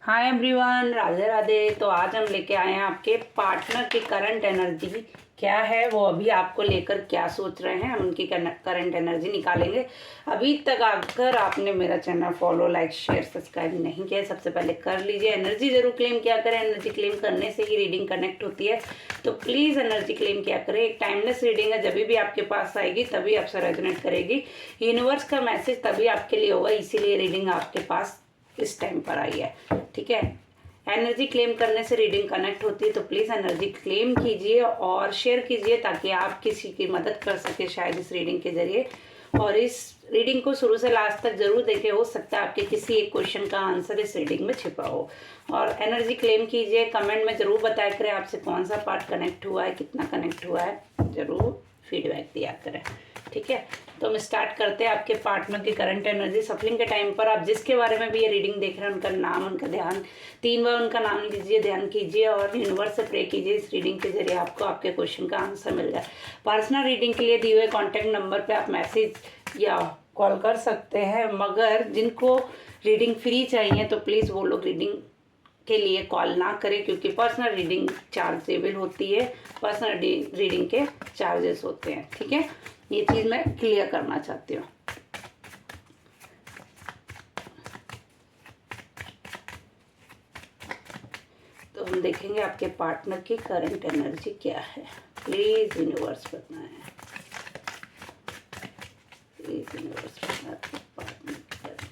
Hi everyone, Radhe Radhe. तो आज हम लेके आए हैं आपके पार्टनर की करंट एनर्जी क्या है, वो अभी आपको लेकर क्या सोच रहे हैं, हम उनकी करंट एनर्जी निकालेंगे। अभी तक अगर आपने मेरा channel follow, like, share, subscribe नहीं किया है, सबसे पहले कर लीजिए। एनर्जी जरूर क्लेम किया करें, एनर्जी क्लेम करने से ही रीडिंग कनेक्ट होती है, तो प्लीज़ एनर्जी क्लेम किया करें। एक टाइमलेस रीडिंग है, जब भी आपके पास आएगी तभी आपसे रेजोनेट करेगी। यूनिवर्स का मैसेज तभी आपके लिए होगा, इसीलिए रीडिंग आपके पास इस टाइम पर आई है। ठीक है, एनर्जी क्लेम करने से रीडिंग कनेक्ट होती है, तो प्लीज़ एनर्जी क्लेम कीजिए और शेयर कीजिए ताकि आप किसी की मदद कर सके शायद इस रीडिंग के जरिए। और इस रीडिंग को शुरू से लास्ट तक जरूर देखें, हो सकता है आपके किसी एक क्वेश्चन का आंसर इस रीडिंग में छिपा हो। और एनर्जी क्लेम कीजिए, कमेंट में ज़रूर बताया करें आपसे कौन सा पार्ट कनेक्ट हुआ है, कितना कनेक्ट हुआ है, ज़रूर फीडबैक दिया करें। ठीक है, तो हम स्टार्ट करते हैं आपके पार्टनर की करंट एनर्जी। सफलिंग के टाइम पर आप जिसके बारे में भी ये रीडिंग देख रहे हैं, उनका नाम, उनका ध्यान 3 बार उनका नाम लीजिए, ध्यान कीजिए और यूनिवर्स से प्रे कीजिए। इस रीडिंग के जरिए आपको आपके क्वेश्चन का आंसर मिल जाए। पर्सनल रीडिंग के लिए दिए हुए कॉन्टैक्ट नंबर पर आप मैसेज या कॉल कर सकते हैं, मगर जिनको रीडिंग फ्री चाहिए तो प्लीज़ वो लोग रीडिंग के लिए कॉल ना करें, क्योंकि पर्सनल रीडिंग चार्जेबल होती है, पर्सनल रीडिंग के चार्जेस होते हैं। ठीक है, ये चीज़ मैं क्लियर करना चाहती हूँ। तो हम देखेंगे आपके पार्टनर की करंट एनर्जी क्या है। प्लीज़ यूनिवर्स बताएं, प्लीज़ यूनिवर्स बताएं आपके पार्टनर की करंट।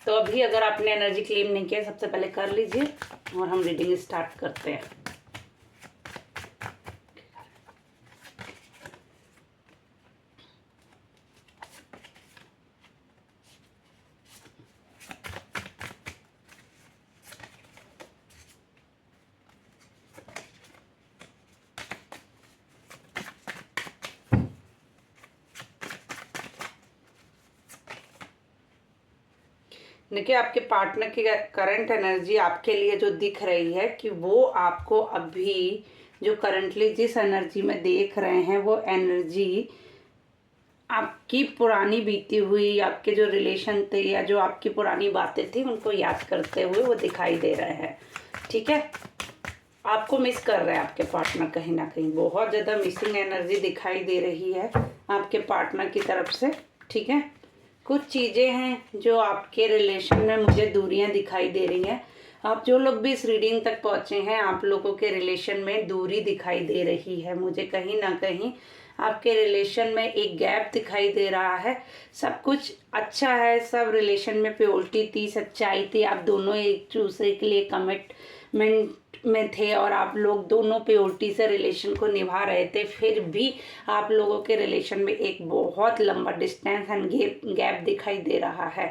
तो अभी अगर आपने एनर्जी क्लेम नहीं किया, सबसे पहले कर लीजिए और हम रीडिंग स्टार्ट करते हैं। देखिए, आपके पार्टनर की करंट एनर्जी आपके लिए जो दिख रही है कि वो आपको अभी जो करंटली जिस एनर्जी में देख रहे हैं, वो एनर्जी आपकी पुरानी बीती हुई, आपके जो रिलेशन थे या जो आपकी पुरानी बातें थी उनको याद करते हुए वो दिखाई दे रहे हैं। ठीक है, आपको मिस कर रहे हैं आपके पार्टनर, कहीं ना कहीं बहुत ज़्यादा मिसिंग एनर्जी दिखाई दे रही है आपके पार्टनर की तरफ से। ठीक है, कुछ चीज़ें हैं जो आपके रिलेशन में मुझे दूरियां दिखाई दे रही हैं। आप जो लोग भी इस रीडिंग तक पहुंचे हैं, आप लोगों के रिलेशन में दूरी दिखाई दे रही है मुझे, कहीं ना कहीं आपके रिलेशन में एक गैप दिखाई दे रहा है। सब कुछ अच्छा है, सब रिलेशन में प्योरिटी थी, सच्चाई थी, आप दोनों एक दूसरे के लिए कमिटमेंट में थे और आप लोग दोनों प्योरिटी से रिलेशन को निभा रहे थे। फिर भी आप लोगों के रिलेशन में एक बहुत लंबा डिस्टेंस एंड गैप दिखाई दे रहा है।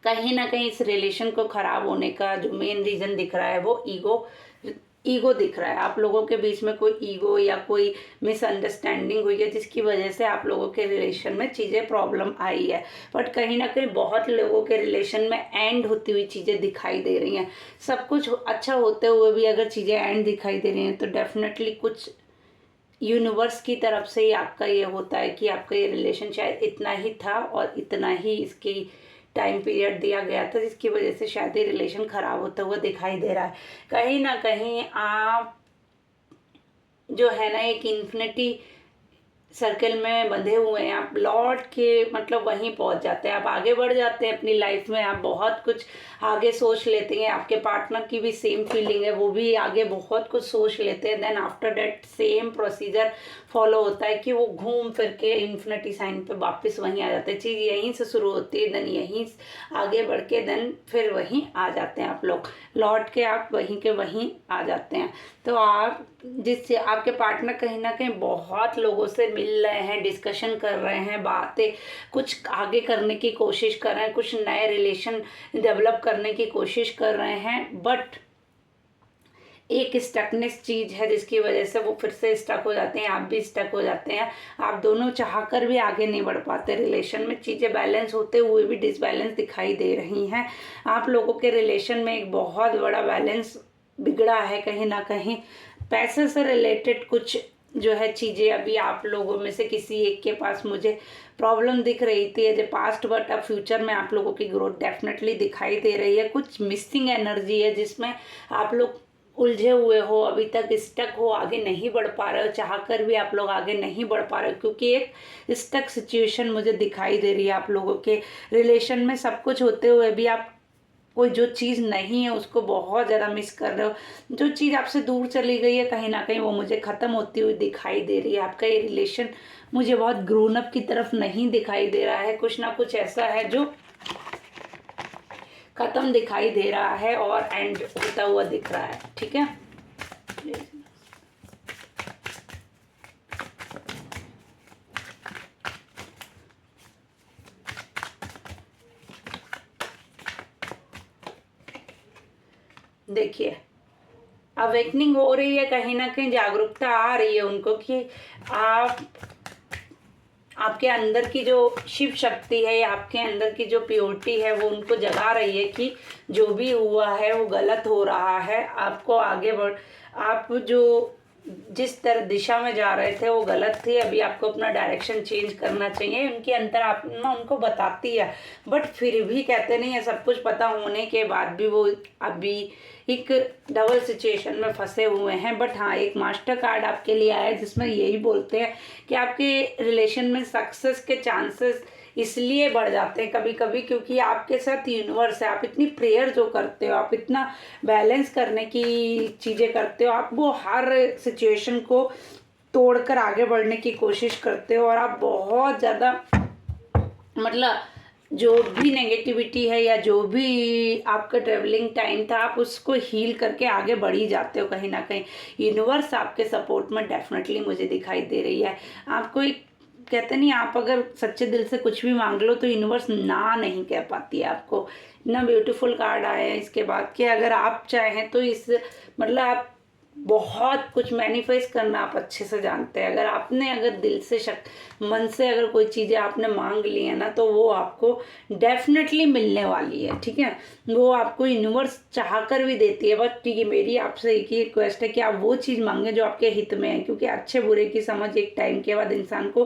कहीं ना कहीं इस रिलेशन को खराब होने का जो मेन रीज़न दिख रहा है वो ईगो दिख रहा है। आप लोगों के बीच में कोई ईगो या कोई मिसअंडरस्टैंडिंग हुई है, जिसकी वजह से आप लोगों के रिलेशन में चीज़ें प्रॉब्लम आई है। बट कहीं ना कहीं बहुत लोगों के रिलेशन में एंड होती हुई चीज़ें दिखाई दे रही हैं। सब कुछ अच्छा होते हुए भी अगर चीज़ें एंड दिखाई दे रही हैं, तो डेफिनेटली कुछ यूनिवर्स की तरफ से ही आपका ये होता है कि आपका ये रिलेशन शायद इतना ही था और इतना ही इसकी टाइम पीरियड दिया गया था, जिसकी वजह से शायद ये रिलेशन खराब होता हुआ दिखाई दे रहा है। कहीं ना कहीं आप जो है ना एक इन्फिनिटी सर्कल में बंधे हुए हैं, आप लौट के मतलब वहीं पहुंच जाते हैं, आप आगे बढ़ जाते हैं अपनी लाइफ में, आप बहुत कुछ आगे सोच लेते हैं, आपके पार्टनर की भी सेम फीलिंग है, वो भी आगे बहुत कुछ सोच लेते हैं। Then after date same procedure follow होता है कि वो घूम फिर के इन्फिनिटी साइन पे वापस वहीं आ जाते हैं। चीज़ यहीं से शुरू होती है, देन यहीं आगे बढ़ के देन फिर वहीं आ जाते हैं आप लोग, लौट के आप वहीं के वहीं आ जाते हैं। तो आप जिससे आपके पार्टनर कहीं ना कहीं बहुत लोगों से मिल रहे हैं, डिस्कशन कर रहे हैं, बातें कुछ आगे करने की कोशिश कर रहे हैं, कुछ नए रिलेशन डेवलप करने की कोशिश कर रहे हैं, बट एक स्टकनेस चीज़ है जिसकी वजह से वो फिर से स्टक हो जाते हैं, आप भी स्टक हो जाते हैं। आप दोनों चाहकर भी आगे नहीं बढ़ पाते रिलेशन में, चीज़ें बैलेंस होते हुए भी डिसबैलेंस दिखाई दे रही हैं। आप लोगों के रिलेशन में एक बहुत बड़ा बैलेंस बिगड़ा है कहीं ना कहीं, पैसे से रिलेटेड कुछ जो है चीज़ें अभी आप लोगों में से किसी एक के पास मुझे प्रॉब्लम दिख रही थी एज ए पास्ट, बट अब फ्यूचर में आप लोगों की ग्रोथ डेफिनेटली दिखाई दे रही है। कुछ मिसिंग एनर्जी है जिसमें आप लोग उलझे हुए हो, अभी तक स्टक हो, आगे नहीं बढ़ पा रहे हो, चाह कर भी आप लोग आगे नहीं बढ़ पा रहे हो, क्योंकि एक स्टक सिचुएशन मुझे दिखाई दे रही है आप लोगों के रिलेशन में। सब कुछ होते हुए भी आप कोई जो चीज़ नहीं है उसको बहुत ज़्यादा मिस कर रहे हो, जो चीज़ आपसे दूर चली गई है कहीं ना कहीं वो मुझे ख़त्म होती हुई दिखाई दे रही है। आपका ये रिलेशन मुझे बहुत ग्रोन अप की तरफ नहीं दिखाई दे रहा है, कुछ ना कुछ ऐसा है जो ख़त्म दिखाई दे रहा है और एंड होता हुआ दिख रहा है। ठीक है, देखिए अवेकनिंग हो रही है, कहीं ना कहीं जागरूकता आ रही है उनको कि आप आपके अंदर की जो शिव शक्ति है या आपके अंदर की जो प्योरिटी है वो उनको जगा रही है कि जो भी हुआ है वो गलत हो रहा है, आपको आगे बढ़, आप जो जिस तरह दिशा में जा रहे थे वो गलत थी, अभी आपको अपना डायरेक्शन चेंज करना चाहिए। उनकी अंतरात्मा उनको बताती है, बट फिर भी कहते नहीं है, सब कुछ पता होने के बाद भी वो अभी एक डबल सिचुएशन में फंसे हुए हैं। बट हाँ, एक मास्टर कार्ड आपके लिए आया है जिसमें यही बोलते हैं कि आपके रिलेशन में सक्सेस के चांसेस इसलिए बढ़ जाते हैं कभी कभी क्योंकि आपके साथ यूनिवर्स है, आप इतनी प्रेयर जो करते हो, आप इतना बैलेंस करने की चीज़ें करते हो, आप वो हर सिचुएशन को तोड़कर आगे बढ़ने की कोशिश करते हो, और आप बहुत ज़्यादा मतलब जो भी नेगेटिविटी है या जो भी आपका ट्रेवलिंग टाइम था आप उसको हील करके आगे बढ़ ही जाते हो। कहीं ना कहीं यूनिवर्स आपके सपोर्ट में डेफिनेटली मुझे दिखाई दे रही है। आपको एक कहते नहीं, आप अगर सच्चे दिल से कुछ भी मांग लो तो यूनिवर्स ना नहीं कह पाती है आपको। इतना ब्यूटीफुल कार्ड आया है इसके बाद कि अगर आप चाहें तो इस मतलब आप बहुत कुछ मैनिफेस्ट करना आप अच्छे से जानते हैं। अगर आपने अगर दिल से मन से अगर कोई चीज़ें आपने मांग ली है ना तो वो आपको डेफिनेटली मिलने वाली है। ठीक है, वो आपको यूनिवर्स चाह कर भी देती है। बस ठीक है, मेरी आपसे एक ही रिक्वेस्ट है कि आप वो चीज़ मांगे जो आपके हित में है, क्योंकि अच्छे बुरे की समझ एक टाइम के बाद इंसान को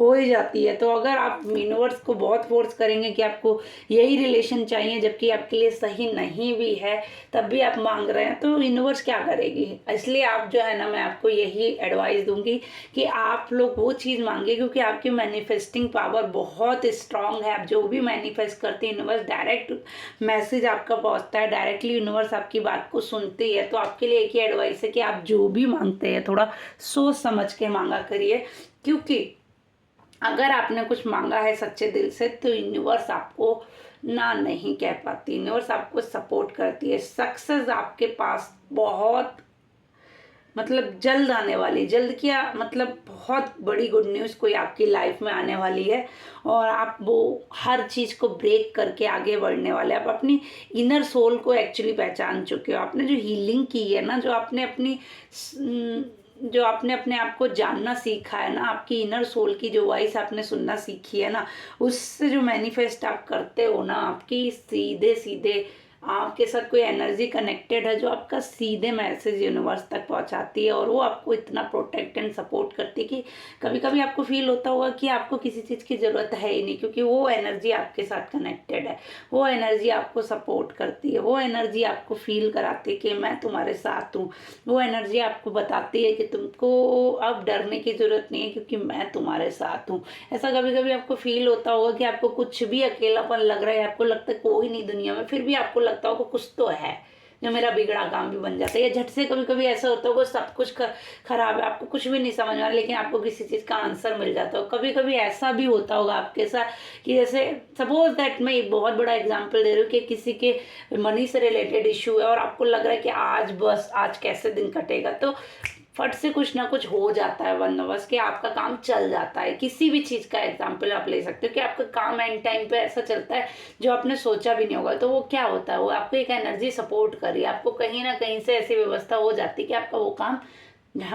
हो ही जाती है। तो अगर आप यूनिवर्स को बहुत फोर्स करेंगे कि आपको यही रिलेशन चाहिए जबकि आपके लिए सही नहीं भी है तब भी आप मांग रहे हैं, तो यूनिवर्स क्या करेगी। इसलिए आप जो है ना, मैं आपको यही एडवाइस दूंगी कि आप लोग वो चीज़ मांगे, क्योंकि आपकी मैनिफेस्टिंग पावर बहुत स्ट्रांग है। आप जो भी मैनिफेस्ट करते हैं यूनिवर्स डायरेक्ट मैसेज आपका पहुंचता है, डायरेक्टली यूनिवर्स आपकी बात को सुनती है। तो आपके लिए एक ही एडवाइस है कि आप जो भी मांगते हैं थोड़ा सोच समझ के मांगा करिए, क्योंकि अगर आपने कुछ मांगा है सच्चे दिल से तो यूनिवर्स आपको ना नहीं कह पाती, यूनिवर्स आपको सपोर्ट करती है। सक्सेस आपके पास बहुत मतलब जल्द आने वाली, जल्द क्या मतलब बहुत बड़ी गुड न्यूज़ कोई आपकी लाइफ में आने वाली है, और आप वो हर चीज़ को ब्रेक करके आगे बढ़ने वाले। आप अपनी इनर सोल को एक्चुअली पहचान चुके हो, आपने जो हीलिंग की है ना, जो आपने अपने आप को जानना सीखा है ना, आपकी इनर सोल की जो वॉइस आपने सुनना सीखी है ना, उससे जो मैनिफेस्ट आप करते हो ना, आपकी सीधे सीधे आपके साथ कोई एनर्जी कनेक्टेड है जो आपका सीधे मैसेज यूनिवर्स तक पहुंचाती है, और वो आपको इतना प्रोटेक्ट एंड सपोर्ट करती है कि कभी कभी आपको फील होता होगा कि आपको किसी चीज़ की ज़रूरत है ही नहीं, क्योंकि वो एनर्जी आपके साथ कनेक्टेड है, वो एनर्जी आपको सपोर्ट करती है, वो एनर्जी आपको फील कराती है कि मैं तुम्हारे साथ हूँ, वो एनर्जी आपको बताती है कि तुमको अब डरने की ज़रूरत नहीं है क्योंकि मैं तुम्हारे साथ हूँ। ऐसा कभी कभी आपको फील होता होगा कि आपको कुछ भी अकेलापन लग रहा है, आपको लगता है कोई नहीं दुनिया में, फिर भी आपको लगता होगा कुछ तो है जो मेरा बिगड़ा काम भी बन जाता है, या झट से कभी कभी ऐसा होता होगा सब कुछ खराब है, आपको कुछ भी नहीं समझ में आ रहा, लेकिन आपको किसी चीज़ का आंसर मिल जाता हो। कभी कभी ऐसा भी होता होगा आपके साथ कि जैसे सपोज दैट मैं एक बहुत बड़ा एग्जांपल दे रही हूँ कि किसी के मनी से रिलेटेड इशू है और आपको लग रहा है कि आज बस आज कैसे दिन कटेगा, तो फट से कुछ ना कुछ हो जाता है बंदोबस्त कि आपका काम चल जाता है। किसी भी चीज़ का एग्जाम्पल आप ले सकते हो कि आपका काम एंड टाइम पे ऐसा चलता है जो आपने सोचा भी नहीं होगा, तो वो क्या होता है, वो आपको एक एनर्जी सपोर्ट कर रही है, आपको कहीं ना कहीं से ऐसी व्यवस्था हो जाती है कि आपका वो काम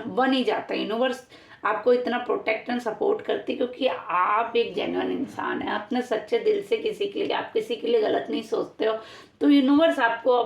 बन ही जाता है। यूनिवर्स आपको इतना प्रोटेक्ट एंड सपोर्ट करती है क्योंकि आप एक जेन्युइन इंसान है, अपने सच्चे दिल से किसी के लिए, आप किसी के लिए गलत नहीं सोचते हो, तो यूनिवर्स आपको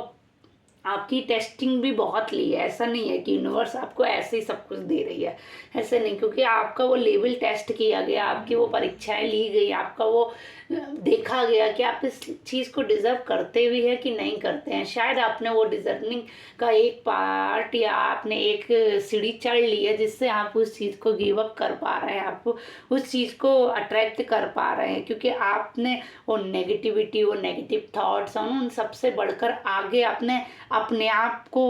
आपकी टेस्टिंग भी बहुत ली है। ऐसा नहीं है कि यूनिवर्स आपको ऐसे ही सब कुछ दे रही है, ऐसे नहीं, क्योंकि आपका वो लेवल टेस्ट किया गया, आपकी वो परीक्षाएं ली गई, आपका वो देखा गया कि आप इस चीज़ को डिज़र्व करते भी है कि नहीं करते हैं। शायद आपने वो डिज़र्विंग का एक पार्ट या आपने एक सीढ़ी चढ़ ली है जिससे आप उस चीज़ को गिव अप कर पा रहे हैं, आप उस चीज़ को अट्रैक्ट कर पा रहे हैं, क्योंकि आपने वो नेगेटिविटी, वो नेगेटिव थॉट्स और उन सबसे बढ़कर आगे आपने अपने आप को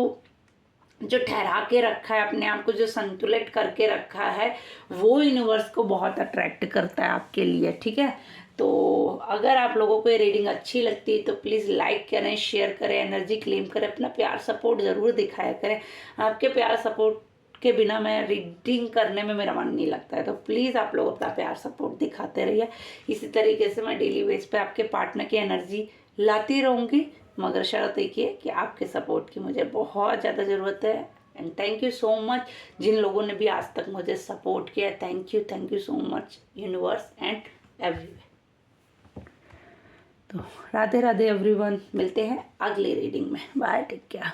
जो ठहरा के रखा है, अपने आप को जो संतुलित करके रखा है, वो यूनिवर्स को बहुत अट्रैक्ट करता है आपके लिए। ठीक है, तो अगर आप लोगों को ये रीडिंग अच्छी लगती है तो प्लीज़ लाइक करें, शेयर करें, एनर्जी क्लेम करें, अपना प्यार सपोर्ट ज़रूर दिखाया करें। आपके प्यार सपोर्ट के बिना मैं रीडिंग करने में मेरा मन नहीं लगता है, तो प्लीज़ आप लोग अपना प्यार सपोर्ट दिखाते रहिए। इसी तरीके से मैं डेली बेस पे आपके पार्टनर की एनर्जी लाती रहूँगी, मगर शर्त एक है कि आपके सपोर्ट की मुझे बहुत ज़्यादा ज़रूरत है। And thank you so much जिन लोगों ने भी आज तक मुझे सपोर्ट किया, thank you so much universe and every way. तो राधे राधे एवरीवन, मिलते हैं अगली रीडिंग में, बाय, टेक केयर।